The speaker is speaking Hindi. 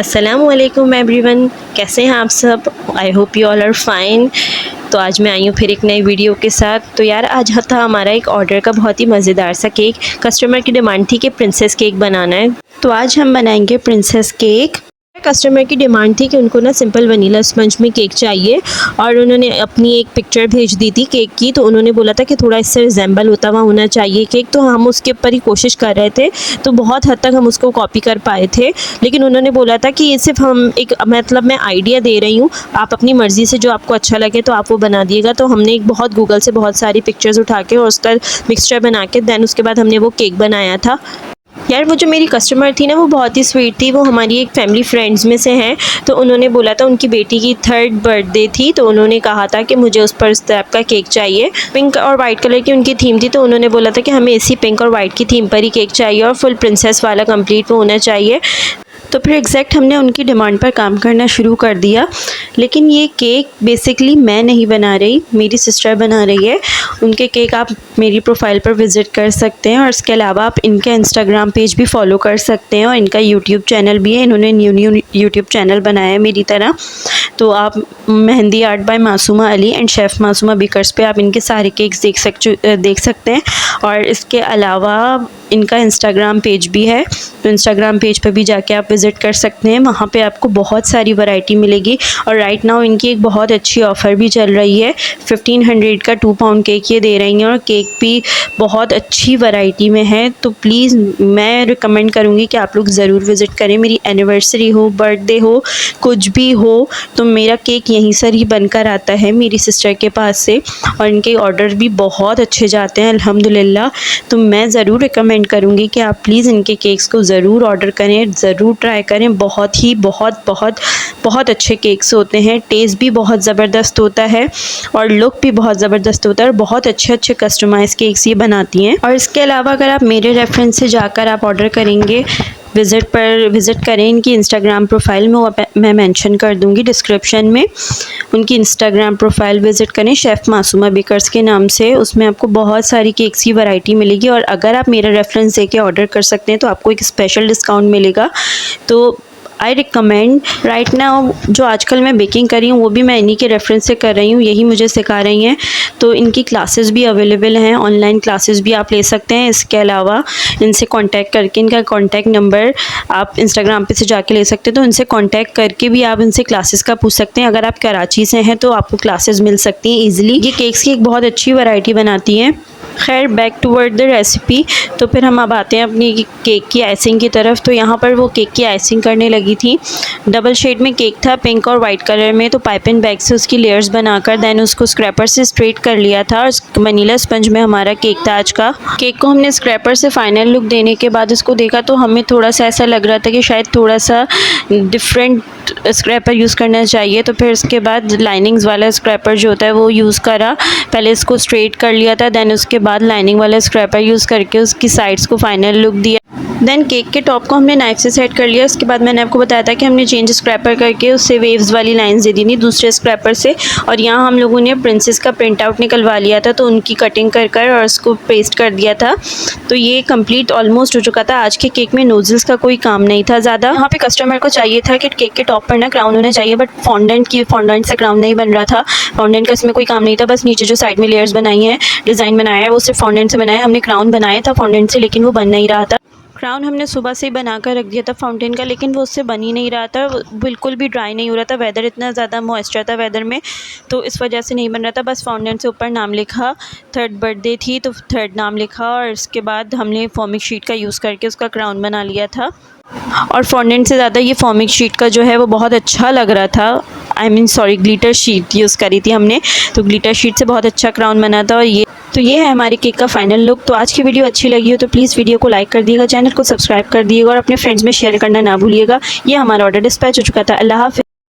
अस्सलामुअलैकुम एवरीवन, कैसे हैं आप सब। I hope you all are fine. तो आज मैं आई हूँ फिर एक नई वीडियो के साथ। तो यार आज था हमारा एक ऑर्डर का बहुत ही मज़ेदार सा केक। कस्टमर की डिमांड थी कि प्रिंसेस केक बनाना है, तो आज हम बनाएंगे प्रिंसेस केक। कस्टमर की डिमांड थी कि उनको ना सिंपल वनीला स्पंज में केक चाहिए, और उन्होंने अपनी एक पिक्चर भेज दी थी केक की। तो उन्होंने बोला था कि थोड़ा इससे रिजेंबल होता हुआ होना चाहिए केक। तो हम उसके ऊपर ही कोशिश कर रहे थे, तो बहुत हद तक हम उसको कॉपी कर पाए थे। लेकिन उन्होंने बोला था कि ये सिर्फ हम एक मतलब मैं आइडिया दे रही हूँ, आप अपनी मर्ज़ी से जो आपको अच्छा लगे तो आप वो बना दिएगा। तो हमने एक बहुत गूगल से बहुत सारी पिक्चर्स उठा के और उसका मिक्सचर बना के देन उसके बाद हमने वो केक बनाया था। यार वो जो मेरी कस्टमर थी ना, वो बहुत ही स्वीट थी। वो हमारी एक फैमिली फ्रेंड्स में से हैं। तो उन्होंने बोला था, उनकी बेटी की 3rd बर्थडे थी, तो उन्होंने कहा था कि मुझे उस पर इस टाइप का केक चाहिए। पिंक और वाइट कलर की उनकी थीम थी, तो उन्होंने बोला था कि हमें इसी पिंक और वाइट की थीम पर ही केक चाहिए और फुल प्रिंसेस वाला कंप्लीट वो होना चाहिए। तो फिर एग्जैक्ट हमने उनकी डिमांड पर काम करना शुरू कर दिया। लेकिन ये केक बेसिकली मैं नहीं बना रही, मेरी सिस्टर बना रही है। उनके केक आप मेरी प्रोफाइल पर विज़िट कर सकते हैं, और इसके अलावा आप इनका इंस्टाग्राम पेज भी फॉलो कर सकते हैं, और इनका यूट्यूब चैनल भी है। इन्होंने न्यू यूट्यूब चैनल बनाया है मेरी तरह। तो आप mehndi art by Masooma Ali and chef Masooma bakers पे आप इनके सारे केक्स देख सकते हैं। और इसके अलावा इनका इंस्टाग्राम पेज भी है, तो इंस्टाग्राम पेज पर भी जाके आप विज़िट कर सकते हैं। वहाँ पे आपको बहुत सारी वैरायटी मिलेगी। और राइट नाउ इनकी एक बहुत अच्छी ऑफ़र भी चल रही है। 1500 का 2 पाउंड केक ये दे रही हैं, और केक भी बहुत अच्छी वैरायटी में है। तो प्लीज़ मैं रिकमेंड करूँगी कि आप लोग ज़रूर विज़िट करें। मेरी एनिवर्सरी हो, बर्थडे हो, कुछ भी हो, तो मेरा केक यहीं से ही बनकर आता है मेरी सिस्टर के पास से, और इनके ऑर्डर भी बहुत अच्छे जाते हैं अल्हम्दुलिल्लाह। तो मैं ज़रूर रिकमेंड करूँगी कि आप प्लीज़ इनके केक्स को ज़रूर ऑर्डर करें, ज़रूर ट्राई करें। बहुत अच्छे केक्स होते हैं, टेस्ट भी बहुत ज़बरदस्त होता है, और लुक भी बहुत ज़बरदस्त होता है, और बहुत अच्छे कस्टमाइज़ केक्स ये बनाती हैं। और इसके अलावा अगर आप मेरे रेफरेंस से जाकर आप ऑर्डर करेंगे, विज़िट करें इनकी इंस्टाग्राम प्रोफाइल में, वो मैं मेंशन कर दूंगी डिस्क्रिप्शन में। उनकी इंस्टाग्राम प्रोफाइल विज़िट करें शेफ़ मासूमा बेकर्स के नाम से। उसमें आपको बहुत सारी केक्स की वैरायटी मिलेगी, और अगर आप मेरा रेफरेंस देके ऑर्डर कर सकते हैं तो आपको एक स्पेशल डिस्काउंट मिलेगा। तो आई रिकमेंड राइट नाउ जो आजकल मैं बेकिंग कर रही हूँ वो भी मैं इन्हीं के रेफरेंस से कर रही हूँ, यही मुझे सिखा रही हैं। तो इनकी क्लासेस भी अवेलेबल हैं, ऑनलाइन क्लासेस भी आप ले सकते हैं। इसके अलावा इनसे कांटेक्ट करके, इनका कांटेक्ट नंबर आप इंस्टाग्राम पे से जाके ले सकते हैं। तो इनसे कांटेक्ट करके भी आप इनसे क्लासेस का पूछ सकते हैं। अगर आप कराची से हैं तो आपको क्लासेस मिल सकती हैं ईजिली। ये केक्स की एक बहुत अच्छी वैरायटी बनाती हैं। खैर बैक टूवर्ड द रेसिपी। तो फिर हम अब आते हैं अपनी केक की आइसिंग की तरफ। तो यहाँ पर वो केक की आइसिंग करने लगी थी। डबल शेड में केक था, पिंक और वाइट कलर में। तो पाइप एंड बैग से उसकी लेयर्स बनाकर देन उसको स्क्रैपर से स्ट्रेट कर लिया था, और वनीला स्पंज में हमारा केक था आज का। केक को हमने स्क्रैपर से फाइनल लुक देने के बाद इसको देखा, तो हमें थोड़ा सा ऐसा लग रहा था कि शायद थोड़ा सा डिफरेंट स्क्रैपर यूज़ करना चाहिए। तो फिर इसके बाद लाइनिंग्स वाला स्क्रैपर जो होता है वो यूज़ करा। पहले इसको स्ट्रेट कर लिया था, देन उसके बाद लाइनिंग वाला स्क्रैपर यूज़ करके उसकी साइड्स को फाइनल लुक दिया। देन केक के टॉप को हमने नाइफ से सेट कर लिया। उसके बाद मैंने आपको बताया था कि हमने चेंज स्क्रैपर करके उससे वेव्स वाली लाइंस दे दी थी दूसरे स्क्रैपर से। और यहाँ हम लोगों ने प्रिंसेस का प्रिंट आउट निकलवा लिया था, तो उनकी कटिंग कर और उसको पेस्ट कर दिया था। तो ये कंप्लीट ऑलमोस्ट हो चुका था। आज के केक में नोजल्स का कोई काम नहीं था ज़्यादा। यहाँ पे कस्टमर को चाहिए था कि केक के टॉप पर ना क्राउन होना चाहिए, बट फॉन्डेंट से क्राउन नहीं बन रहा था। फॉन्डेंट का इसमें कोई काम नहीं था, बस नीचे जो साइड में लेयर्स बनाई हैं, डिज़ाइन बनाया है, वो सिर्फ फॉन्डेंट से बनाया है। हमने क्राउन बनाया था फॉन्डेंट से, लेकिन वो बन नहीं रहा था। क्राउन हमने सुबह से ही बना कर रख दिया था फाउंटेन का, लेकिन वो उससे बन ही नहीं रहा था, बिल्कुल भी ड्राई नहीं हो रहा था। वेदर इतना ज़्यादा मॉइस्चर था वेदर में, तो इस वजह से नहीं बन रहा था। बस फाउंटेन से ऊपर नाम लिखा, 3rd बर्थडे थी तो 3rd नाम लिखा, और इसके बाद हमने फॉर्मिक शीट का यूज़ करके उसका क्राउन बना लिया था। और फॉन्डेंट से ज़्यादा ये फॉर्मिक शीट का जो है वो बहुत अच्छा लग रहा था। ग्लिटर शीट यूज़ करी थी हमने, तो ग्लिटर शीट से बहुत अच्छा क्राउन बना था। और ये है हमारे केक का फाइनल लुक। तो आज की वीडियो अच्छी लगी हो तो प्लीज़ वीडियो को लाइक कर दिएगा, चैनल को सब्सक्राइब कर दिएगा, और अपने फ्रेंड्स में शेयर करना ना भूलिएगा। ये हमारा ऑर्डर डिस्पैच हो चुका था। अल्लाह हाफ़िज़।